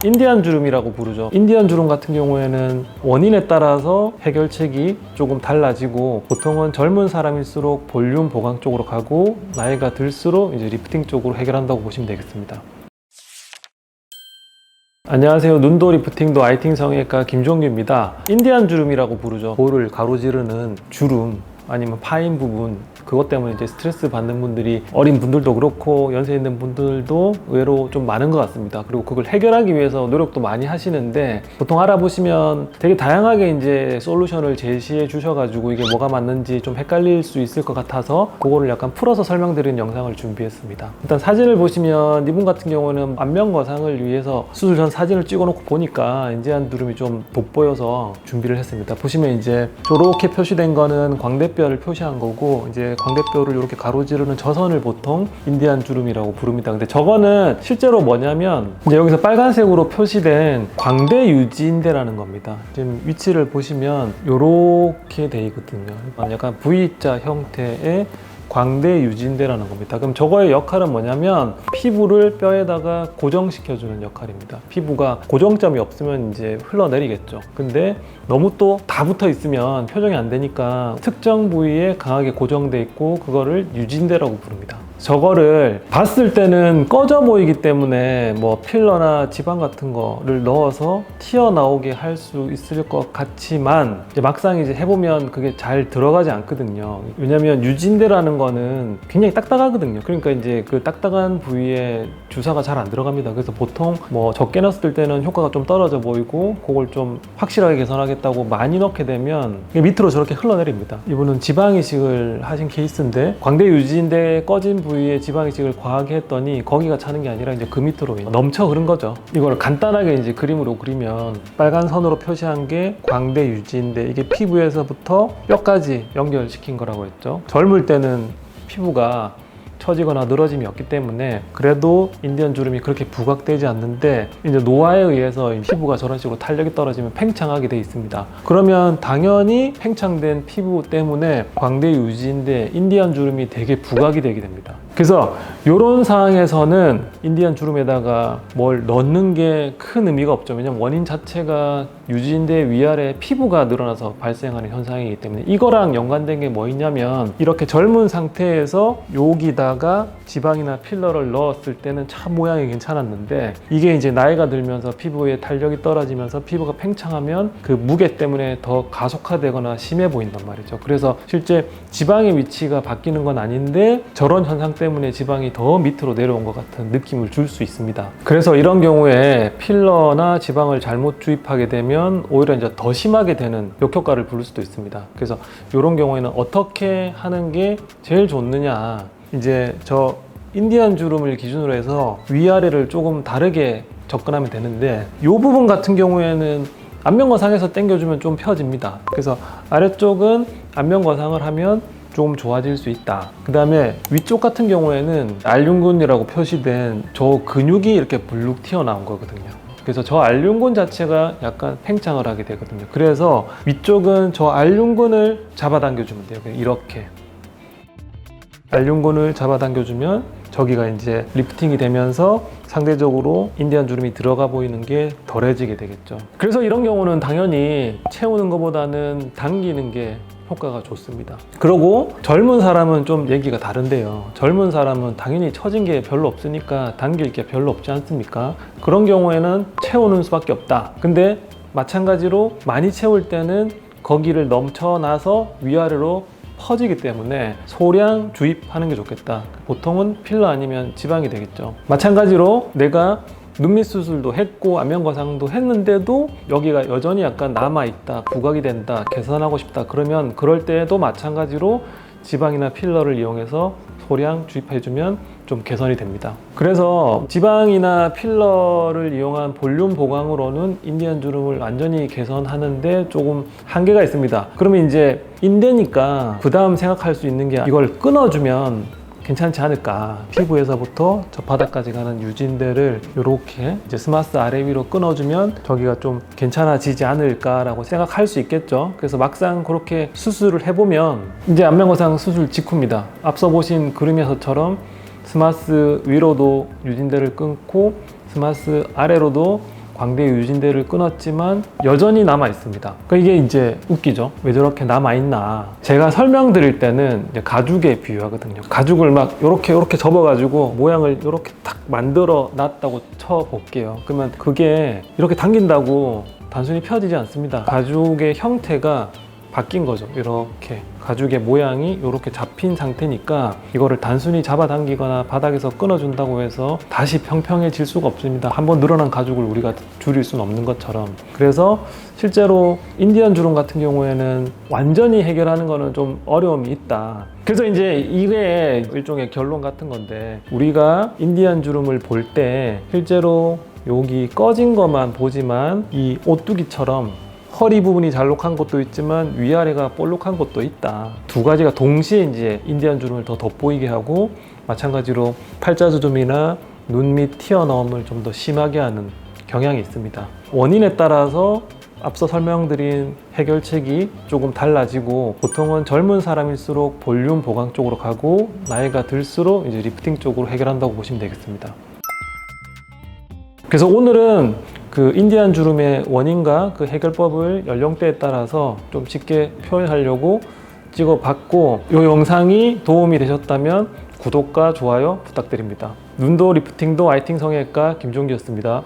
인디안 주름이라고 부르죠. 인디안 주름 같은 경우에는 원인에 따라서 해결책이 조금 달라지고, 보통은 젊은 사람일수록 볼륨 보강 쪽으로 가고, 나이가 들수록 이제 리프팅 쪽으로 해결한다고 보시면 되겠습니다. 안녕하세요. 눈도 리프팅도 아이팅 성형외과 김종규입니다. 인디안 주름이라고 부르죠. 볼을 가로지르는 주름 아니면 파인 부분, 그것 때문에 이제 스트레스 받는 분들이 어린 분들도 그렇고 연세 있는 분들도 의외로 좀 많은 것 같습니다. 그리고 그걸 해결하기 위해서 노력도 많이 하시는데, 보통 알아보시면 되게 다양하게 이제 솔루션을 제시해 주셔가지고 이게 뭐가 맞는지 좀 헷갈릴 수 있을 것 같아서 그거를 약간 풀어서 설명드리는 영상을 준비했습니다. 일단 사진을 보시면 이분 같은 경우는 안면 거상을 위해서 수술 전 사진을 찍어 놓고 보니까 인디안 주름이 좀 돋보여서 준비를 했습니다. 보시면 이제 저렇게 표시된 거는 광대뼈를 표시한 거고, 이제 광대뼈를 이렇게 가로지르는 저 선을 보통 인디안 주름이라고 부릅니다. 근데 저거는 실제로 뭐냐면, 이제 여기서 빨간색으로 표시된 광대 유지인대라는 겁니다. 지금 위치를 보시면 이렇게 돼 있거든요. 약간 V자 형태의 광대 유지인대라는 겁니다. 그럼 저거의 역할은 뭐냐면 피부를 뼈에다가 고정시켜주는 역할입니다. 피부가 고정점이 없으면 이제 흘러내리겠죠. 근데 너무 또 다 붙어 있으면 표정이 안 되니까 특정 부위에 강하게 고정돼 있고, 그거를 유지인대라고 부릅니다. 저거를 봤을 때는 꺼져 보이기 때문에 뭐 필러나 지방 같은 거를 넣어서 튀어나오게 할 수 있을 것 같지만, 이제 막상 이제 해보면 그게 잘 들어가지 않거든요. 왜냐면 유지인대라는 거는 굉장히 딱딱하거든요. 그러니까 이제 그 딱딱한 부위에 주사가 잘 안 들어갑니다. 그래서 보통 뭐 적게 넣었을 때는 효과가 좀 떨어져 보이고, 그걸 좀 확실하게 개선하겠다고 많이 넣게 되면 밑으로 저렇게 흘러내립니다. 이분은 지방 이식을 하신 케이스인데, 광대 유지인대 꺼진 부위에 지방 이식을 과하게 했더니 거기가 차는 게 아니라 이제 그 밑으로 넘쳐 흐른 거죠. 이걸 간단하게 이제 그림으로 그리면, 빨간 선으로 표시한 게 광대 유지인대, 이게 피부에서부터 뼈까지 연결시킨 거라고 했죠. 젊을 때는 피부가 처지거나 늘어짐이 없기 때문에 그래도 인디언 주름이 그렇게 부각되지 않는데, 이제 노화에 의해서 피부가 저런 식으로 탄력이 떨어지면 팽창하게 돼 있습니다. 그러면 당연히 팽창된 피부 때문에 광대 유지인대, 인디언 주름이 되게 부각이 되게 됩니다. 그래서 이런 상황에서는 인디언 주름에다가 뭘 넣는 게 큰 의미가 없죠. 왜냐면 원인 자체가 유지인대 위아래 피부가 늘어나서 발생하는 현상이기 때문에. 이거랑 연관된 게 뭐 있냐면, 이렇게 젊은 상태에서 여기다가 지방이나 필러를 넣었을 때는 참 모양이 괜찮았는데, 이게 이제 나이가 들면서 피부에 탄력이 떨어지면서 피부가 팽창하면 그 무게 때문에 더 가속화되거나 심해 보인단 말이죠. 그래서 실제 지방의 위치가 바뀌는 건 아닌데 저런 현상 때문에 지방이 더 밑으로 내려온 것 같은 느낌을 줄 수 있습니다. 그래서 이런 경우에 필러나 지방을 잘못 주입하게 되면 오히려 이제 더 심하게 되는 역효과를 부를 수도 있습니다. 그래서 이런 경우에는 어떻게 하는 게 제일 좋느냐, 이제 저 인디안 주름을 기준으로 해서 위아래를 조금 다르게 접근하면 되는데, 이 부분 같은 경우에는 안면 거상에서 당겨주면 좀 펴집니다. 그래서 아래쪽은 안면 거상을 하면 좀 좋아질 수 있다. 그 다음에 위쪽 같은 경우에는 알륜근이라고 표시된 저 근육이 이렇게 불룩 튀어나온 거거든요. 그래서 저 알륜근 자체가 약간 팽창을 하게 되거든요. 그래서 위쪽은 저 알륜근을 잡아당겨주면 돼요. 이렇게 알륜근을 잡아당겨주면 저기가 이제 리프팅이 되면서 상대적으로 인디안 주름이 들어가 보이는 게 덜해지게 되겠죠. 그래서 이런 경우는 당연히 채우는 것보다는 당기는 게 효과가 좋습니다. 그리고 젊은 사람은 좀 얘기가 다른데요. 젊은 사람은 당연히 처진 게 별로 없으니까 당길 게 별로 없지 않습니까? 그런 경우에는 채우는 수밖에 없다. 근데 마찬가지로 많이 채울 때는 거기를 넘쳐나서 위아래로 퍼지기 때문에 소량 주입하는 게 좋겠다. 보통은 필러 아니면 지방이 되겠죠. 마찬가지로 내가 눈밑 수술도 했고 안면 거상도 했는데도 여기가 여전히 약간 남아있다, 부각이 된다, 개선하고 싶다, 그러면 그럴 때에도 마찬가지로 지방이나 필러를 이용해서 소량 주입해주면 좀 개선이 됩니다. 그래서 지방이나 필러를 이용한 볼륨 보강으로는 인디안 주름을 완전히 개선하는데 조금 한계가 있습니다. 그러면 이제 인대니까 그 다음 생각할 수 있는 게, 이걸 끊어주면 괜찮지 않을까. 피부에서부터 저 바닥까지 가는 유지인대를 이렇게 이제 스마스 아래 위로 끊어주면 저기가 좀 괜찮아지지 않을까라고 생각할 수 있겠죠. 그래서 막상 그렇게 수술을 해보면, 이제 안면 거상 수술 직후입니다. 앞서 보신 그림에서처럼 스마스 위로도 유지인대를 끊고 스마스 아래로도 광대 유진대를 끊었지만 여전히 남아 있습니다. 그러니까 이게 이제 웃기죠. 왜 저렇게 남아 있나? 제가 설명드릴 때는 이제 가죽에 비유하거든요. 가죽을 막 이렇게 접어가지고 모양을 이렇게 탁 만들어 놨다고 쳐 볼게요. 그러면 그게 이렇게 당긴다고 단순히 펴지지 않습니다. 가죽의 형태가 바뀐 거죠. 이렇게 가죽의 모양이 이렇게 잡힌 상태니까 이거를 단순히 잡아당기거나 바닥에서 끊어준다고 해서 다시 평평해질 수가 없습니다. 한번 늘어난 가죽을 우리가 줄일 수는 없는 것처럼. 그래서 실제로 인디안 주름 같은 경우에는 완전히 해결하는 거는 좀 어려움이 있다. 그래서 이제 이게 일종의 결론 같은 건데, 우리가 인디안 주름을 볼 때 실제로 여기 꺼진 것만 보지만 이 오뚜기처럼 허리 부분이 잘록한 것도 있지만 위아래가 볼록한 것도 있다. 두 가지가 동시에 이제 인디안 주름을 더 돋보이게 하고, 마찬가지로 팔자주름이나 눈 밑 튀어나옴을 좀 더 심하게 하는 경향이 있습니다. 원인에 따라서 앞서 설명드린 해결책이 조금 달라지고, 보통은 젊은 사람일수록 볼륨 보강 쪽으로 가고, 나이가 들수록 이제 리프팅 쪽으로 해결한다고 보시면 되겠습니다. 그래서 오늘은 그 인디안 주름의 원인과 그 해결법을 연령대에 따라서 좀 쉽게 표현하려고 찍어봤고, 이 영상이 도움이 되셨다면 구독과 좋아요 부탁드립니다. 눈도 리프팅도 아이팅 성형외과 김종기였습니다.